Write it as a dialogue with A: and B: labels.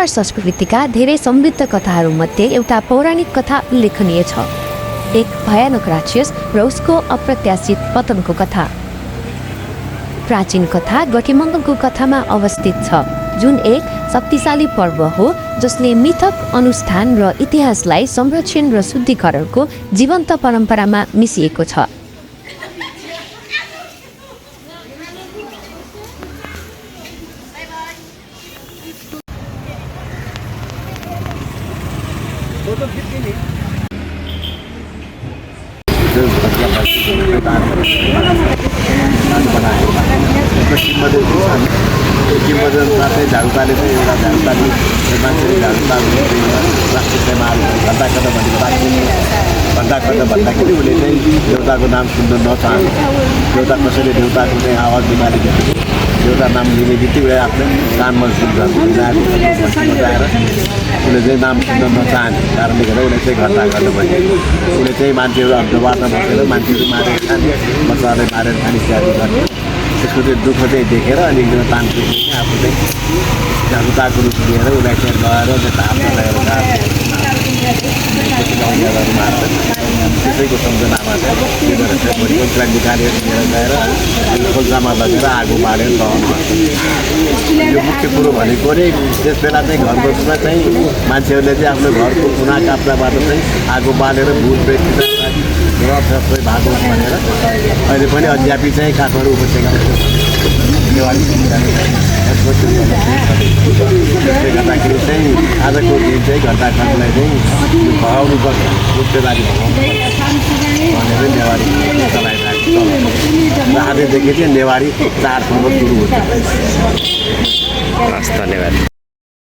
A: नेवार संस्कृतिका धेरै समृद्ध कथाहरूमध्ये एउटा पौराणिक कथा उल्लेखनीय छ। एक भयानक राक्षस र उसको अप्रत्याशित पतनको कथा। प्राचीन कथा गठिमङ्गलको कथामा अवस्थित छ, जुन एक शक्तिशाली पर्व हो जसले मिथक, अनुष्ठान र इतिहासलाई संरक्षण र शुद्धिकरणको जीवन्त परम्परामा मिसिएको छ।
B: साथै झाडुताले चाहिँ एउटा झाडुताले मान्छेले झाडुताले प्लास्टिकलाई मार्नु घन्टा कता भनेको राख्ने घन्टा कता भन्दाखेरि उसले चाहिँ देउताको नाम सुन्न नचाहनु। देउता कसैले देउताको चाहिँ आवाज निकालेको थियो, देउता नाम लिने बित्तिकै आफ्नो कान मजबुत बजाएर उसले चाहिँ नाम सुन्न नचाहने कारणले गर्दा उसले चाहिँ घन्टा गर्नु भनेको। उसले चाहिँ मान्छेहरू अड्डोबारमा बसेर मान्छेहरू मारेर खाने, मसाले मारेर खाने इत्यादि गर्ने। त्यसको चाहिँ दुःख चाहिँ देखेर अनि एकजना तान्त्रिक आफू चाहिँ झाडुताको रूप लिएर उसलाई चाहिँ गएर त्यो धापमा लगेर मार्छ। त्यसैको सम्झनामा चाहिँ भोलिको क्रान्तिकारी लिएर गएर खोल्सामा लगेर आगो बालेर दहन गर्छ। यो मुख्य कुरो भनेको नै त्यस बेला चाहिँ घरको चाहिँ मान्छेहरूले चाहिँ आफ्नो घरको कुना काप्चाबाट चाहिँ आगो बालेर भूत प्रेत र सबै भएको भनेर अहिले पनि अध्यापी चाहिँ काठमाडौँ उपत्यकामा त्यसले गर्दाखेरि चाहिँ आजको दिन चाहिँ घन्टा खानलाई चाहिँ भगाउनु पर्छ, मुख्यदारी भनेर नेवारी चलाइरहेको छ। र आजदेखि चाहिँ नेवारी चाडपर्व सुरु हुन्छ।
C: धन्यवाद।